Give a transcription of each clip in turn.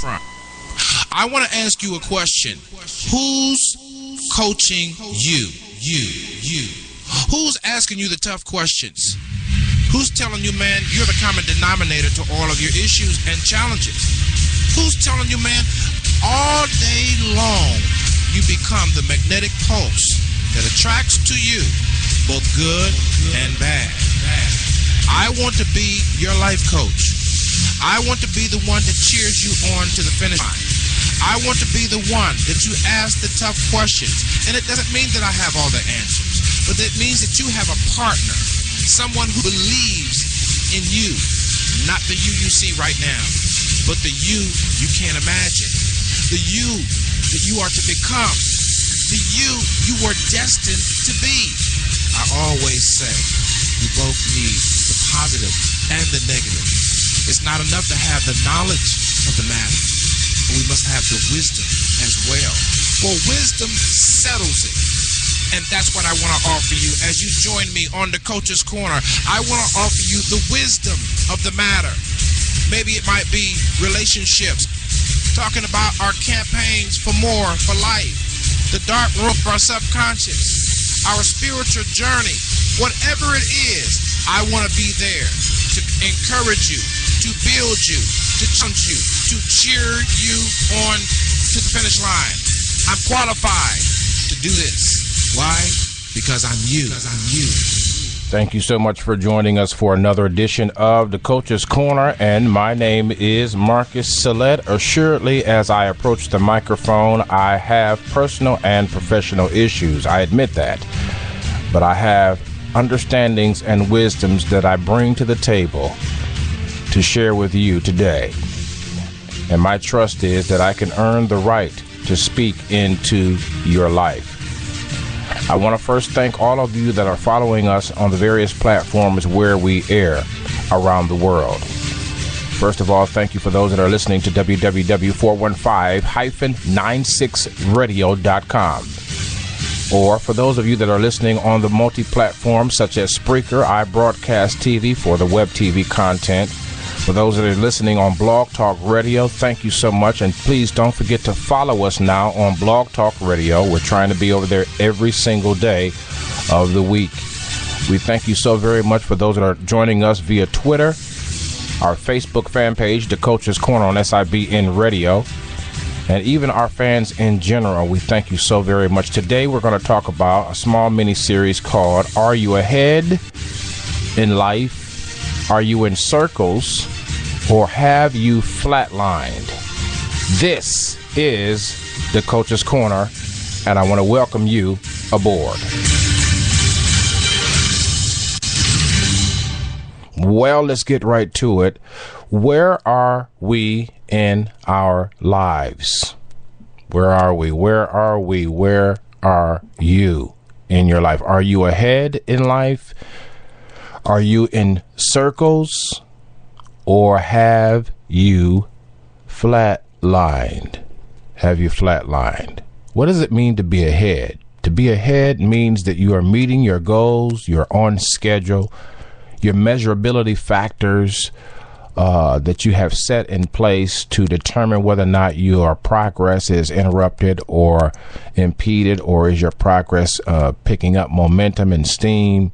I want to ask you a question. Who's coaching you? Who's asking you the tough questions? Who's telling you, man, you're the common denominator to all of your issues and challenges? Who's telling you, man, all day long you become the magnetic pulse that attracts to you both good and bad? I want to be your life coach. I want to be the one that cheers you on to the finish line. I want to be the one that you ask the tough questions. And it doesn't mean that I have all the answers, but it means that you have a partner, someone who believes in you, not the you see right now, but the you can't imagine, the you that you are to become, the you were destined to be. I always say we both need the positive and the negative. It's not enough to have the knowledge of the matter, but we must have the wisdom as well. For wisdom settles it. And that's what I want to offer you as you join me on the Coach's Corner. I want to offer you the wisdom of the matter. Maybe it might be relationships, talking about our campaigns for more, for life, the dark room of our subconscious, our spiritual journey. Whatever it is, I want to be there to encourage you, to build you, to challenge you, to cheer you on to the finish line. I'm qualified to do this. Why? Because I'm you. Thank you so much for joining us for another edition of the Coach's Corner, and my name is Marcus Salette. Assuredly, as I approach the microphone, I have personal and professional issues. I admit that. But I have understandings and wisdoms that I bring to the table to share with you today. And my trust is that I can earn the right to speak into your life. I want to first thank all of you that are following us on the various platforms where we air around the world. First of all, thank you for those that are listening to www.415-96radio.com. Or for those of you that are listening on the multi-platforms such as Spreaker, iBroadcast TV for the web TV content. For those that are listening on Blog Talk Radio, thank you so much. And please don't forget to follow us now on Blog Talk Radio. We're trying to be over there every single day of the week. We thank you so very much for those that are joining us via Twitter, our Facebook fan page, The Coach's Corner on SIBN Radio, and even our fans in general. We thank you so very much. Today we're going to talk about a small mini-series called Are You Ahead in Life? Are you in circles, or have you flatlined? This is the Coach's Corner, and I want to welcome you aboard. Well, let's get right to it. Where are we in our lives? Where are we? Where are we? Where are you in your life? Are you ahead in life? Are you in circles, or have you flatlined? Have you flatlined? What does it mean to be ahead? To be ahead means that you are meeting your goals, you're on schedule, your measurability factors that you have set in place to determine whether or not your progress is interrupted or impeded, or is your progress picking up momentum and steam.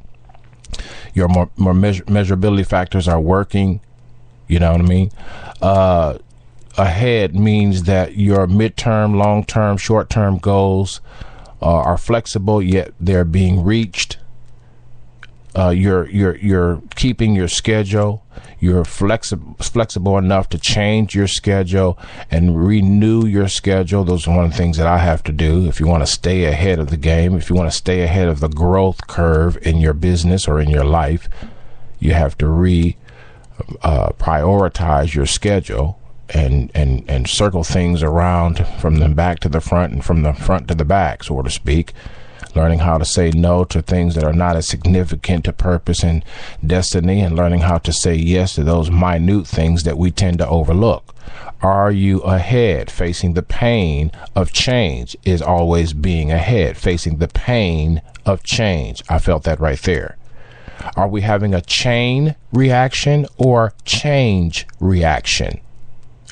Your more measurability factors are working. You know what I mean? Ahead means that your midterm, long-term, short-term goals are flexible, yet they're being reached. You're keeping your schedule. You're flexible enough to change your schedule and renew your schedule. Those are one of the things that I have to do if you want to stay ahead of the game. If you want to stay ahead of the growth curve in your business or in your life, you have to prioritize your schedule and circle things around from the back to the front and from the front to the back, so to speak. Learning how to say no to things that are not as significant to purpose and destiny, and learning how to say yes to those minute things that we tend to overlook. Are you ahead? Facing the pain of change is always being ahead. Facing the pain of change. I felt that right there. Are we having a chain reaction or change reaction?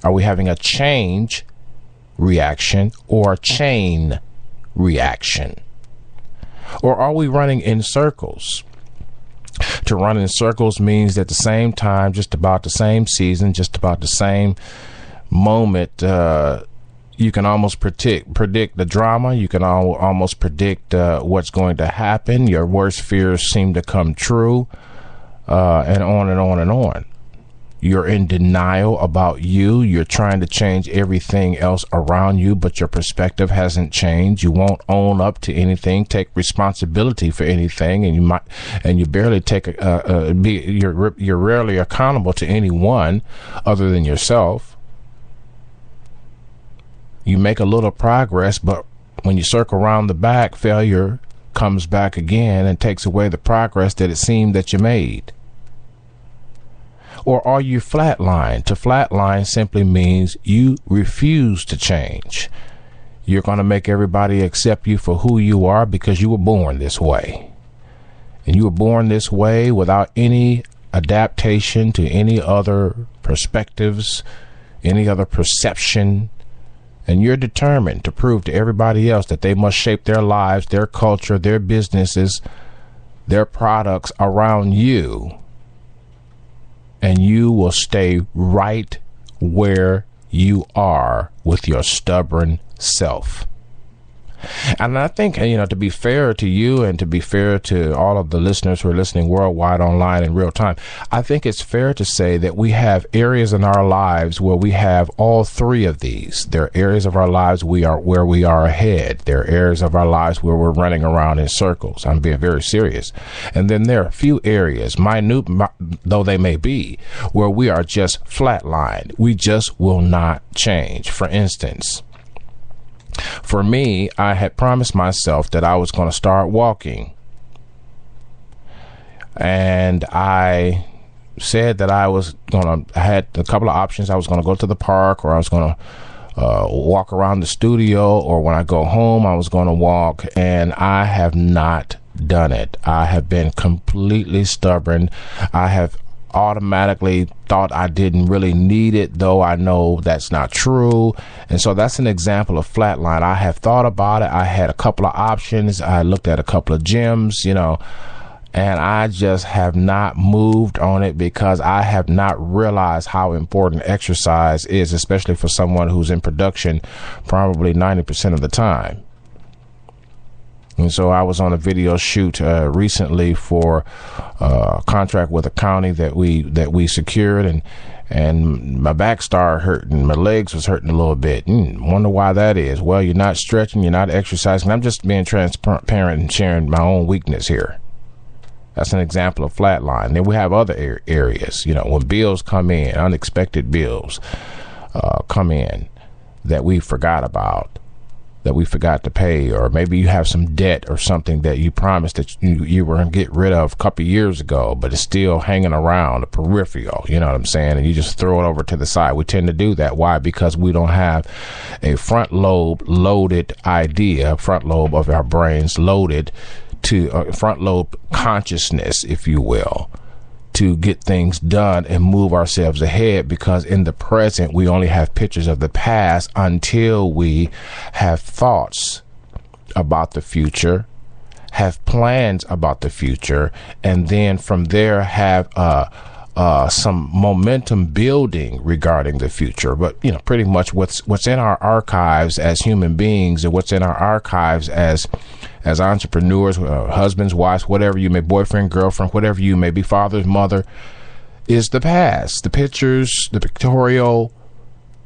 Are we having a change reaction or a chain reaction? Or are we running in circles? To run in circles means at the same time, just about the same season, just about the same moment, you can almost predict the drama. You can almost predict what's going to happen. Your worst fears seem to come true, and on and on and on. You're in denial about you. You're trying to change everything else around you, but your perspective hasn't changed. You won't own up to anything, take responsibility for anything, and you barely take you're rarely accountable to anyone other than yourself. You make a little progress, but when you circle around the back, failure comes back again and takes away the progress that it seemed that you made. Or are you flatlined? To flatline simply means you refuse to change. You're going to make everybody accept you for who you are because you were born this way. And you were born this way without any adaptation to any other perspectives, any other perception. And you're determined to prove to everybody else that they must shape their lives, their culture, their businesses, their products around you. And you will stay right where you are with your stubborn self. And I think, to be fair to you and to be fair to all of the listeners who are listening worldwide, online, in real time, I think it's fair to say that we have areas in our lives where we have all three of these. There are areas of our lives where we are ahead. There are areas of our lives where we're running around in circles. I'm being very serious. And then there are a few areas, minute though they may be, where we are just flatlined. We just will not change. For instance, for me, I had promised myself that I was going to start walking. And I said that I had a couple of options. I was going to go to the park, or I was going to walk around the studio, or when I go home, I was going to walk. And I have not done it. I have been completely stubborn. I have automatically thought I didn't really need it, though I know that's not true. And so that's an example of flatline. I have thought about it. I had a couple of options. I looked at a couple of gyms, and I just have not moved on it because I have not realized how important exercise is, especially for someone who's in production probably 90% of the time. And so I was on a video shoot recently for a contract with a county that we secured, and my back started hurting, my legs was hurting a little bit. Wonder why that is. Well, you're not stretching, you're not exercising. I'm just being transparent and sharing my own weakness here. That's an example of flatline. Then we have other areas, when bills come in, unexpected bills come in that we forgot about, that we forgot to pay, or maybe you have some debt or something that you promised that you were going to get rid of a couple of years ago, but it's still hanging around the peripheral, you know what I'm saying? And you just throw it over to the side. We tend to do that. Why? Because we don't have a front lobe loaded idea, front lobe of our brains loaded to front lobe consciousness, if you will, to get things done and move ourselves ahead, because in the present we only have pictures of the past until we have thoughts about the future, have plans about the future, and then from there have some momentum building regarding the future. But pretty much what's in our archives as human beings, and what's in our archives as entrepreneurs, husbands, wives, whatever you may, boyfriend, girlfriend, whatever you may be, father, mother, is the past. The pictures, the pictorial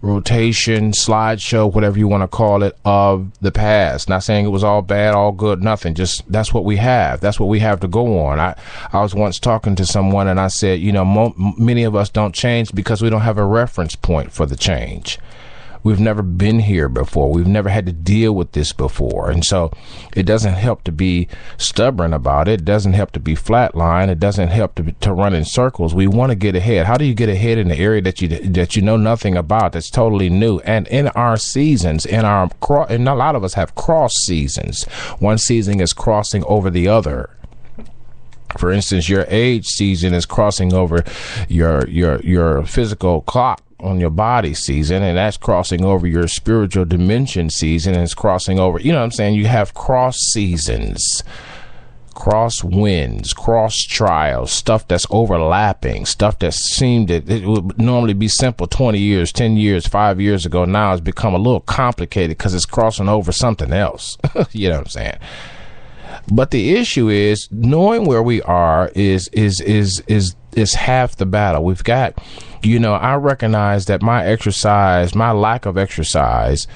rotation, slideshow, whatever you want to call it, of the past. Not saying it was all bad, all good, nothing. Just that's what we have. That's what we have to go on. I was once talking to someone and I said, many of us don't change because we don't have a reference point for the change. We've never been here before. We've never had to deal with this before. And so it doesn't help to be stubborn about it. It doesn't help to be flatline. It doesn't help to run in circles. We want to get ahead. How do you get ahead in the area that you know nothing about, that's totally new? And in our seasons, and a lot of us have cross seasons. One season is crossing over the other. For instance, your age season is crossing over your physical clock on your body season, and that's crossing over your spiritual dimension season, and it's crossing over, you know what I'm saying? You have cross seasons, cross winds, cross trials, stuff that's overlapping, stuff that seemed that it would normally be simple 20 years, 10 years, 5 years ago. Now it's become a little complicated because it's crossing over something else. You know what I'm saying? But the issue is knowing where we are is half the battle. We've got, I recognize that my lack of exercise,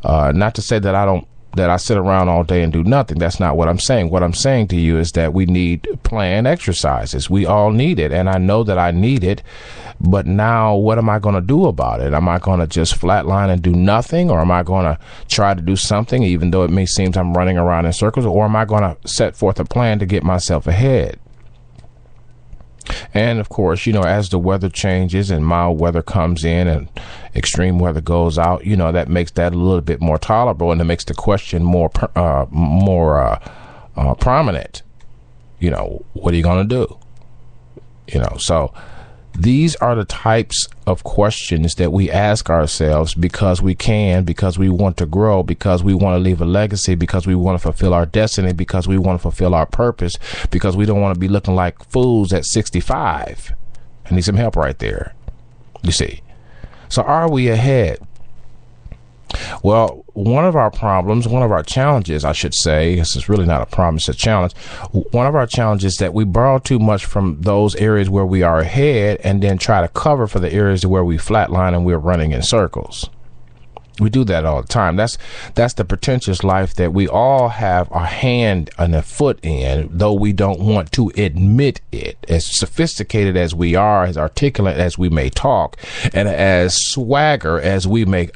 not to say that I sit around all day and do nothing. That's not what I'm saying. What I'm saying to you is that we need planned exercises. We all need it. And I know that I need it. But now what am I going to do about it? Am I going to just flatline and do nothing? Or am I going to try to do something, even though it may seem I'm running around in circles? Or am I going to set forth a plan to get myself ahead? And of course, as the weather changes and mild weather comes in and extreme weather goes out, that makes that a little bit more tolerable, and it makes the question more prominent. What are you going to do? So these are the types of questions that we ask ourselves because we want to grow, because we want to leave a legacy, because we want to fulfill our destiny, because we want to fulfill our purpose, because we don't want to be looking like fools at 65. I need some help right there. You see. So are we ahead? Well, one of our challenges, I should say, this is really not a problem, it's a challenge. One of our challenges is that we borrow too much from those areas where we are ahead and then try to cover for the areas where we flatline and we're running in circles. We do that all the time. That's the pretentious life that we all have a hand and a foot in, though we don't want to admit it. As sophisticated as we are, as articulate as we may talk, and as swagger as we may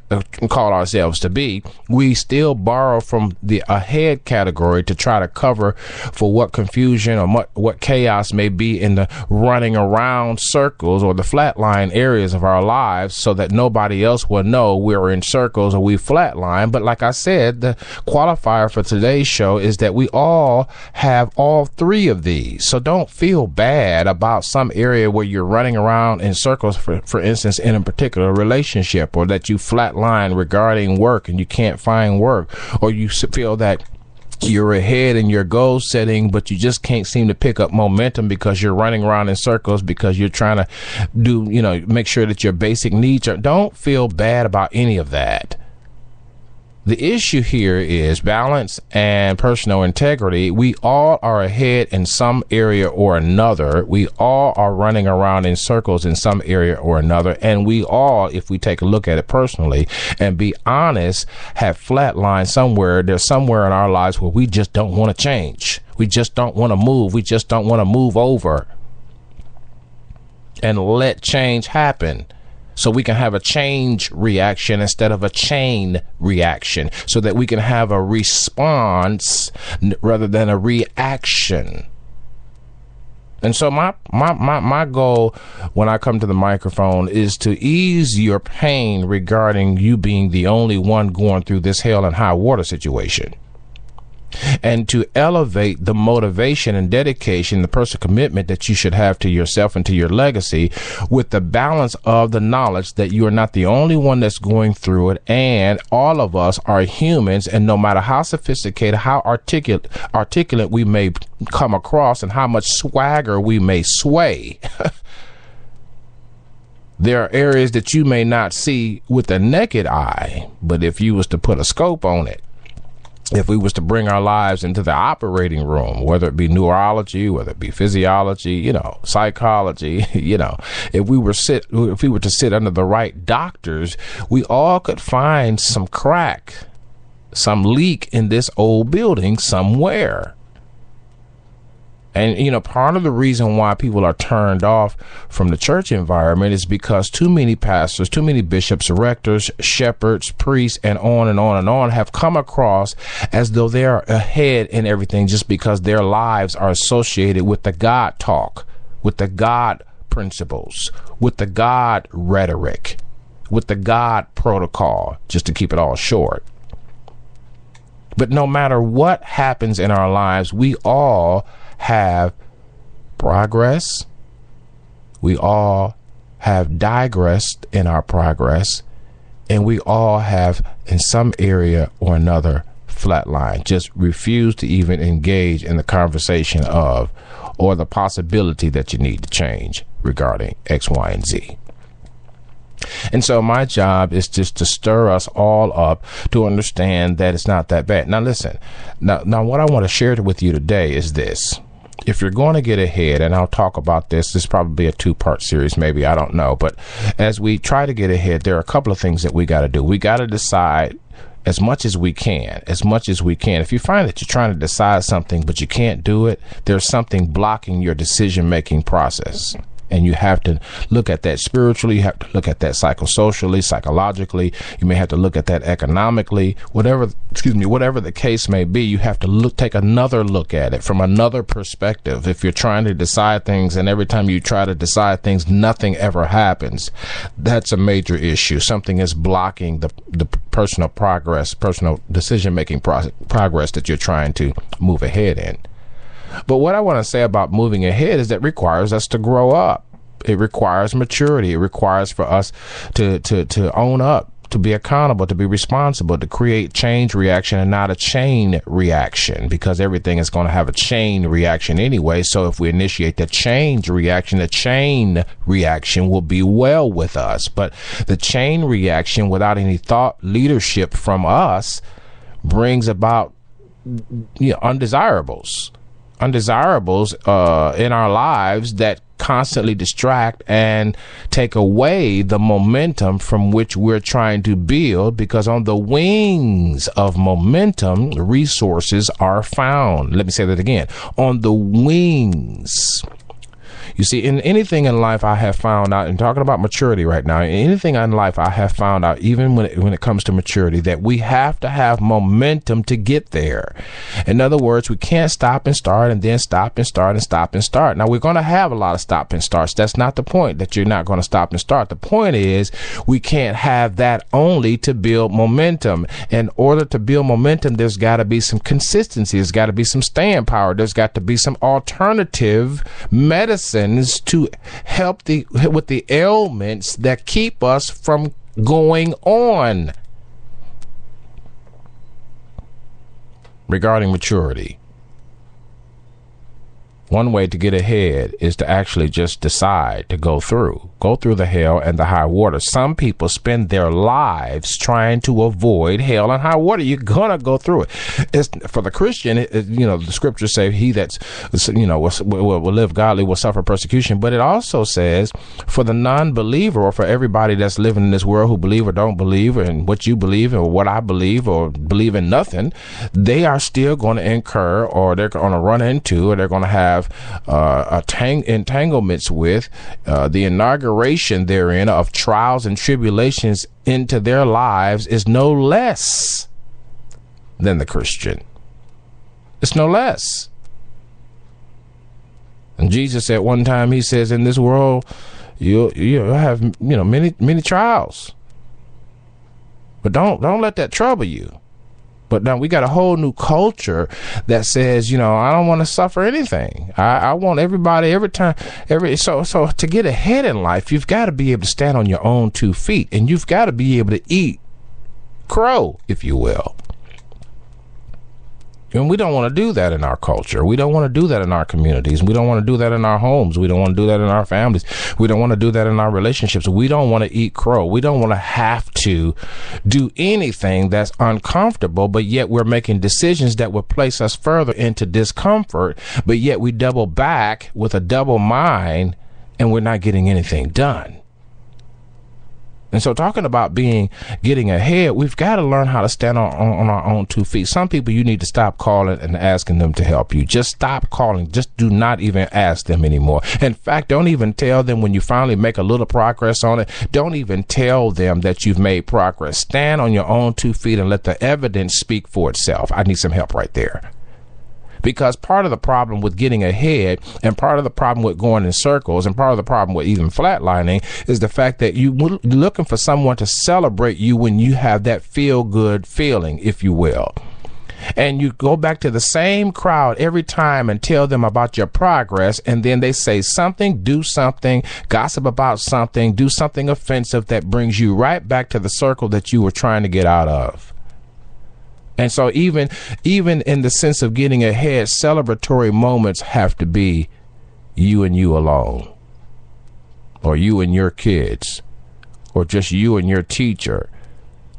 call ourselves to be, we still borrow from the ahead category to try to cover for what confusion or what chaos may be in the running around circles or the flatline areas of our lives, so that nobody else will know we're in circles or we flatline. But like I said, the qualifier for today's show is that we all have all three of these. So don't feel bad about some area where you're running around in circles, for instance, in a particular relationship, or that you flatline regarding work and you can't find work, or you feel that you're ahead in your goal setting, but you just can't seem to pick up momentum because you're running around in circles because you're trying to make sure that your basic needs are. Don't feel bad about any of that. The issue here is balance and personal integrity. We all are ahead in some area or another. We all are running around in circles in some area or another. And we all, if we take a look at it personally and be honest, have flatlined somewhere. There's somewhere in our lives where we just don't want to change. We just don't want to move. We just don't want to move over and let change happen. So we can have a change reaction instead of a chain reaction, so that we can have a response rather than a reaction. And so my goal when I come to the microphone is to ease your pain regarding you being the only one going through this hell and high water situation, and to elevate the motivation and dedication, the personal commitment that you should have to yourself and to your legacy, with the balance of the knowledge that you are not the only one that's going through it, and all of us are humans, and no matter how sophisticated, how articulate we may come across, and how much swagger we may sway, there are areas that you may not see with the naked eye, but if you was to put a scope on it, if we was to bring our lives into the operating room, whether it be neurology, whether it be physiology, psychology, if we were to sit under the right doctors, we all could find some crack, some leak in this old building somewhere. And, part of the reason why people are turned off from the church environment is because too many pastors, too many bishops, rectors, shepherds, priests, and on and on and on have come across as though they are ahead in everything just because their lives are associated with the God talk, with the God principles, with the God rhetoric, with the God protocol, just to keep it all short. But no matter what happens in our lives, we all have progress. We all have digressed in our progress, and we all have, in some area or another, flatlined, just refuse to even engage in the conversation of, or the possibility that you need to change regarding X, Y, and Z. And so my job is just to stir us all up to understand that it's not that bad. Now, listen, now what I want to share with you today is this. If you're going to get ahead, and I'll talk about this is probably a 2-part series, maybe, I don't know. But as we try to get ahead, there are a couple of things that we got to do. We got to decide as much as we can. If you find that you're trying to decide something, but you can't do it, there's something blocking your decision-making process. And you have to look at that spiritually. You have to look at that psychosocially, psychologically. You may have to look at that economically. Whatever the case may be, you have to take another look at it from another perspective. If you're trying to decide things, and every time you try to decide things, nothing ever happens, that's a major issue. Something is blocking the personal progress, personal decision-making progress that you're trying to move ahead in. But what I want to say about moving ahead is that it requires us to grow up. It requires maturity. It requires for us to own up, to be accountable, to be responsible, to create change reaction and not a chain reaction, because everything is going to have a chain reaction anyway. So if we initiate the chain reaction will be well with us. But the chain reaction without any thought leadership from us brings about undesirables in our lives that constantly distract and take away the momentum from which we're trying to build, because on the wings of momentum, resources are found. Let me say that again. On the wings. You see, in anything in life I have found out, and talking about maturity right now, in anything in life I have found out, even when it comes to maturity, that we have to have momentum to get there. In other words, we can't stop and start and then stop and start and stop and start. Now, we're going to have a lot of stop and starts. That's not the point, that you're not going to stop and start. The point is we can't have that only to build momentum. In order to build momentum, there's got to be some consistency. There's got to be some staying power. There's got to be some alternative medicine to help with the ailments that keep us from going on. Regarding maturity, one way to get ahead is to actually just decide to go through the hell and the high water. Some people spend their lives trying to avoid hell and high water. You're gonna go through it. It's, for the Christian, the scriptures say he that's will live godly will suffer persecution. But it also says for the non-believer, or for everybody that's living in this world who believe or don't believe, and what you believe or what I believe or believe in nothing, they are still going to incur, or they're going to run into, or they're going to have entanglements with the inauguration therein of trials and tribulations into their lives is no less than the Christian. It's no less. And Jesus at one time, he says, in this world you'll have many trials, but don't let that trouble you. But now we got a whole new culture that says, I don't want to suffer anything. I want everybody so to get ahead in life, you've got to be able to stand on your own 2 feet, and you've got to be able to eat crow, if you will. And we don't want to do that in our culture. We don't want to do that in our communities. We don't want to do that in our homes. We don't want to do that in our families. We don't want to do that in our relationships. We don't want to eat crow. We don't want to have to do anything that's uncomfortable, but yet we're making decisions that will place us further into discomfort, but yet we double back with a double mind, and we're not getting anything done. And so talking about getting ahead, we've got to learn how to stand on our own 2 feet. Some people you need to stop calling and asking them to help you. Just stop calling. Just do not even ask them anymore. In fact, don't even tell them when you finally make a little progress on it. Don't even tell them that you've made progress. Stand on your own 2 feet and let the evidence speak for itself. I need some help right there. Because part of the problem with getting ahead, and part of the problem with going in circles, and part of the problem with even flatlining, is the fact that you're looking for someone to celebrate you when you have that feel-good feeling, if you will. And you go back to the same crowd every time and tell them about your progress, and then they say something, do something, gossip about something, do something offensive that brings you right back to the circle that you were trying to get out of. And so even in the sense of getting ahead, celebratory moments have to be you and you alone, or you and your kids, or just you and your teacher.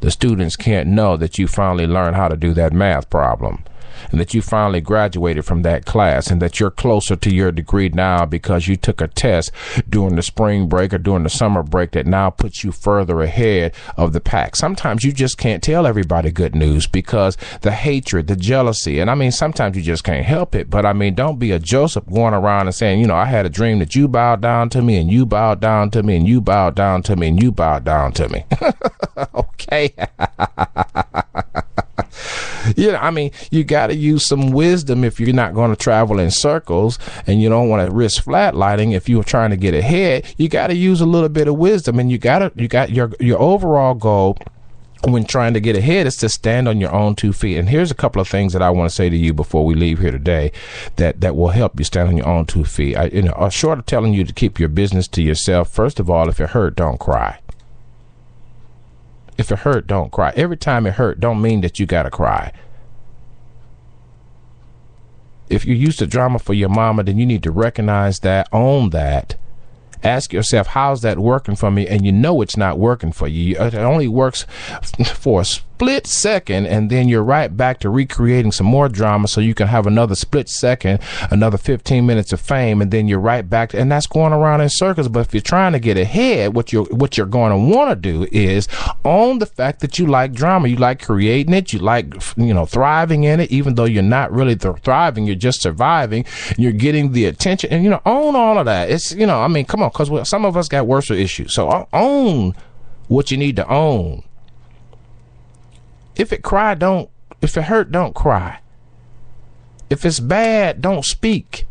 The students can't know that you finally learned how to do that math problem, and that you finally graduated from that class, and that you're closer to your degree now because you took a test during the spring break or during the summer break that now puts you further ahead of the pack. Sometimes you just can't tell everybody good news because the hatred, the jealousy, and I mean, sometimes you just can't help it. But I mean, don't be a Joseph going around and saying, you know, I had a dream that you bowed down to me, and you bowed down to me, and you bowed down to me, and you bowed down to me. Okay. Yeah, I mean, you got to use some wisdom if you're not going to travel in circles, and you don't want to risk flatlining. If you're trying to get ahead, you got to use a little bit of wisdom, and you got your overall goal when trying to get ahead is to stand on your own 2 feet. And here's a couple of things that I want to say to you before we leave here today that will help you stand on your own 2 feet. Short of telling you to keep your business to yourself, first of all, if you're hurt, don't cry. If it hurt, don't cry. Every time it hurt, don't mean that you got to cry. If you used to drama for your mama, then you need to recognize that, own that. Ask yourself, how's that working for me? And you know it's not working for you. It only works for a split second, and then you're right back to recreating some more drama so you can have another split second, another 15 minutes of fame, and then you're right back. And that's going around in circles. But if you're trying to get ahead, what you're going to want to do is own the fact that you like drama. You like creating it. You like, thriving in it, even though you're not really thriving. You're just surviving. You're getting the attention, and, own all of that. It's, come on. Because some of us got worse issues. So own what you need to own. If it hurt, don't cry. If it's bad, don't speak.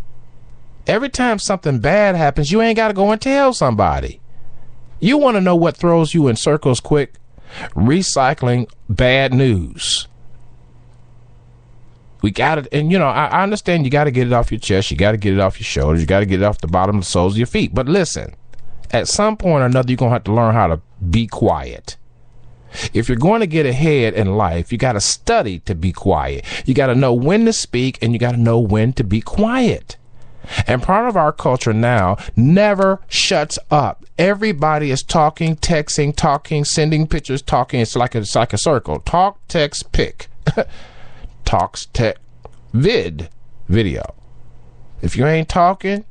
Every time something bad happens, you ain't got to go and tell somebody. You want to know what throws you in circles quick? Recycling bad news. We got it. And, I understand you got to get it off your chest. You got to get it off your shoulders. You got to get it off the bottom of the soles of your feet. But listen, at some point or another, you're going to have to learn how to be quiet. If you're going to get ahead in life, you got to study to be quiet. You got to know when to speak, and you got to know when to be quiet. And part of our culture now never shuts up. Everybody is talking, texting, talking, sending pictures, talking. It's like a circle. Talk, text, pick. Talks, text, video. If you ain't talking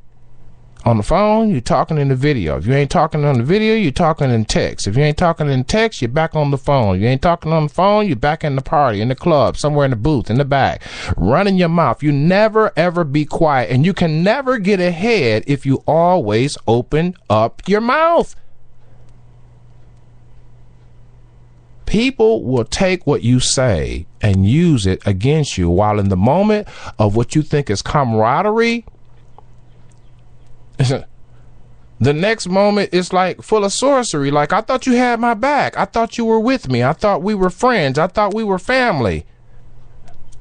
on the phone, you're talking in the video. If you ain't talking on the video, you're talking in text. If you ain't talking in text, you're back on the phone. If you ain't talking on the phone, you're back in the party, in the club, somewhere in the booth, in the back, running your mouth. You never, ever be quiet. And you can never get ahead if you always open up your mouth. People will take what you say and use it against you, while in the moment of what you think is camaraderie, the next moment is like full of sorcery. Like, I thought you had my back. I thought you were with me. I thought we were friends. I thought we were family.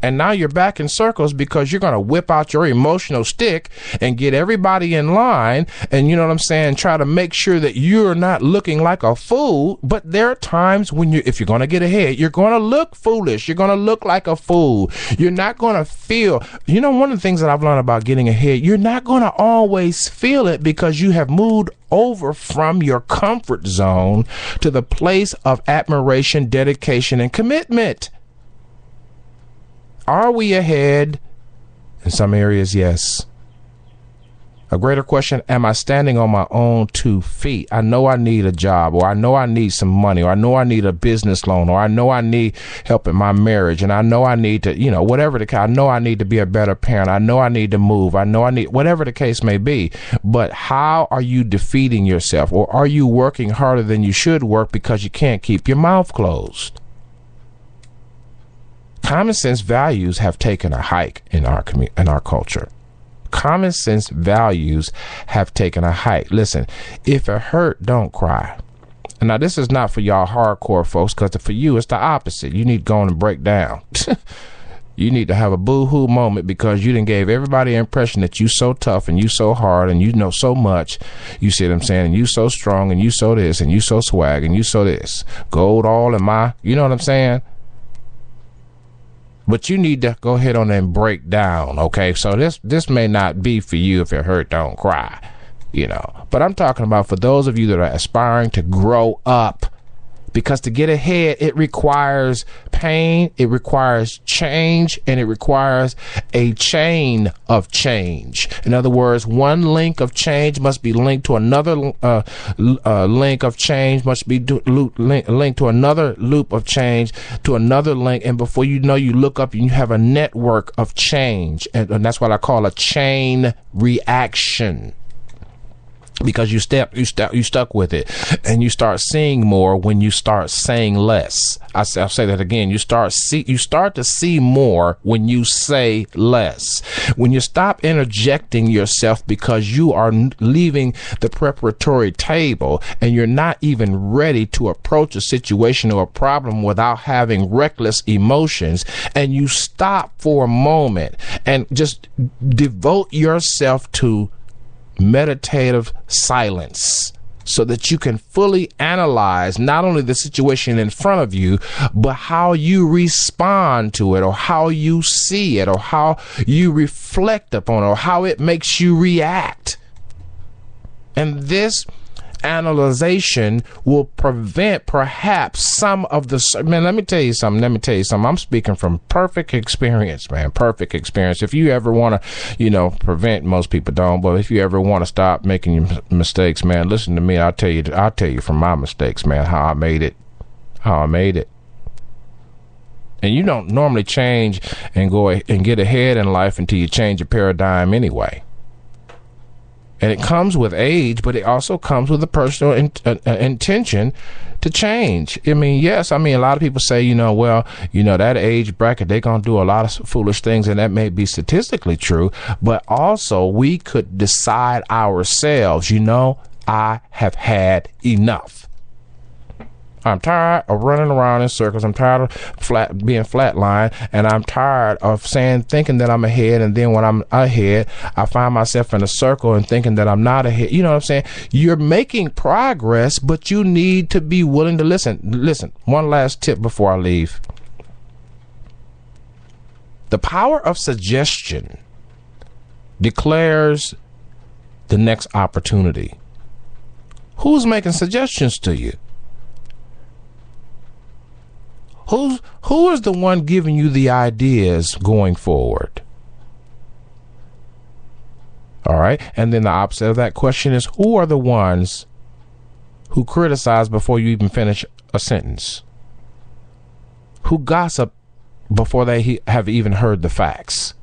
And now you're back in circles because you're going to whip out your emotional stick and get everybody in line. And you know what I'm saying? Try to make sure that you're not looking like a fool. But there are times when if you're going to get ahead, you're going to look foolish. You're going to look like a fool. You're not going to feel, one of the things that I've learned about getting ahead, you're not going to always feel it because you have moved over from your comfort zone to the place of admiration, dedication, and commitment. Are we ahead? In some areas, yes. A greater question, am I standing on my own 2 feet? I know I need a job, or I know I need some money, or I know I need a business loan, or I know I need help in my marriage, and I know I need to, whatever the case, I know I need to be a better parent. I know I need to move. I know I need, whatever the case may be. But how are you defeating yourself? Or are you working harder than you should work because you can't keep your mouth closed? Common sense values have taken a hike in our culture. Common sense values have taken a hike. Listen, if it hurt, don't cry. Now, this is not for y'all hardcore folks, because for you, it's the opposite. You need to go on and break down. You need to have a boo-hoo moment because you done gave everybody an impression that you so tough and you so hard and you know so much. You see what I'm saying? And you so strong and you so this and you so swag and you so this. Gold all in my, you know what I'm saying? But you need to go ahead on and break down, okay? So this may not be for you. If it hurt, don't cry, you know. But I'm talking about for those of you that are aspiring to grow up. Because to get ahead, it requires pain, it requires change, and it requires a chain of change. In other words, one link of change must be linked to another link of change, must be linked to another loop of change, to another link. And before you know, you look up and you have a network of change. And that's what I call a chain reaction. Because you stuck with it, and you start seeing more when you start saying less. I'll say that again. You start to see more when you say less. When you stop interjecting yourself because you are leaving the preparatory table and you're not even ready to approach a situation or a problem without having reckless emotions, and you stop for a moment and just devote yourself to meditative silence so that you can fully analyze not only the situation in front of you, but how you respond to it, or how you see it, or how you reflect upon it, or how it makes you react. And this analyzation will prevent perhaps some of the, man, let me tell you something. I'm speaking from perfect experience, man. Perfect experience. If you ever want to, prevent, most people don't, but if you ever want to stop making your mistakes, man, listen to me. I'll tell you from my mistakes, man, how I made it. And you don't normally change and go and get ahead in life until you change your paradigm anyway. And it comes with age, but it also comes with a personal intention to change. A lot of people say, that age bracket, they're going to do a lot of foolish things, and that may be statistically true. But also, we could decide ourselves, I have had enough. I'm tired of running around in circles. I'm tired of being flatlined, and I'm tired of thinking that I'm ahead, and then when I'm ahead, I find myself in a circle and thinking that I'm not ahead. You know what I'm saying? You're making progress, but you need to be willing to listen. Listen, one last tip before I leave. The power of suggestion declares the next opportunity. Who's making suggestions to you? Who is the one giving you the ideas going forward? All right. And then the opposite of that question is, who are the ones who criticize before you even finish a sentence? Who gossip before they have even heard the facts?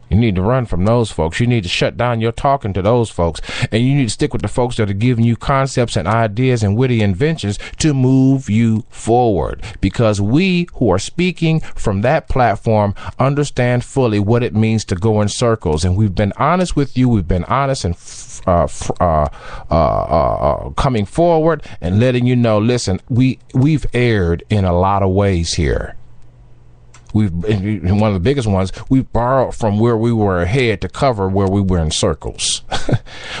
You need to run from those folks. You need to shut down your talking to those folks. And you need to stick with the folks that are giving you concepts and ideas and witty inventions to move you forward. Because we who are speaking from that platform understand fully what it means to go in circles. And we've been honest with you. We've been honest and coming forward and letting you know, listen, we've erred in a lot of ways here. One of the biggest ones, we borrowed from where we were ahead to cover where we were in circles.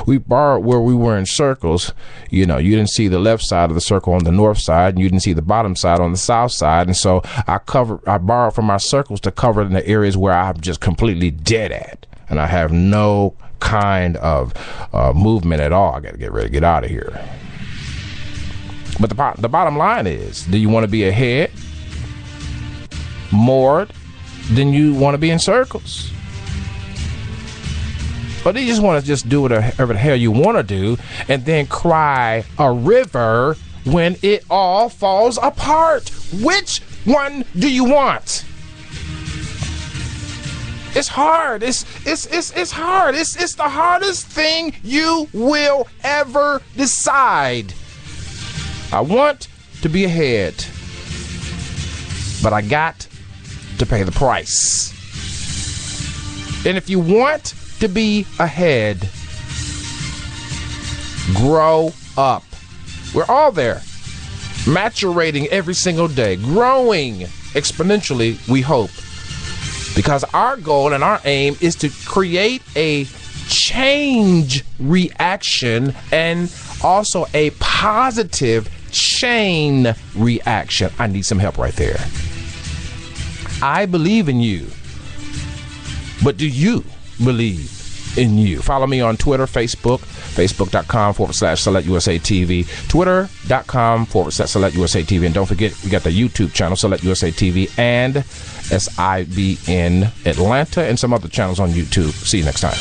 We borrowed where we were in circles. You didn't see the left side of the circle on the north side, and you didn't see the bottom side on the south side. And so I borrowed from our circles to cover in the areas where I'm just completely dead at, and I have no kind of movement at all. I got to get ready to get out of here. But the bottom line is, do you want to be ahead more than you want to be in circles? Or do you just want to do whatever the hell you want to do and then cry a river when it all falls apart? Which one do you want? It's hard. It's hard. It's the hardest thing you will ever decide. I want to be ahead, but I got to pay the price. And if you want to be ahead, grow up. We're all there, maturating every single day, growing exponentially, we hope, Because our goal and our aim is to create a change reaction and also a positive chain reaction. I need some help right there. I believe in you. But do you believe in you? Follow me on Twitter, Facebook, facebook.com/Select USA TV, twitter.com/Select USA TV. And don't forget, we got the YouTube channel, Select USA TV, and SIBN Atlanta, and some other channels on YouTube. See you next time.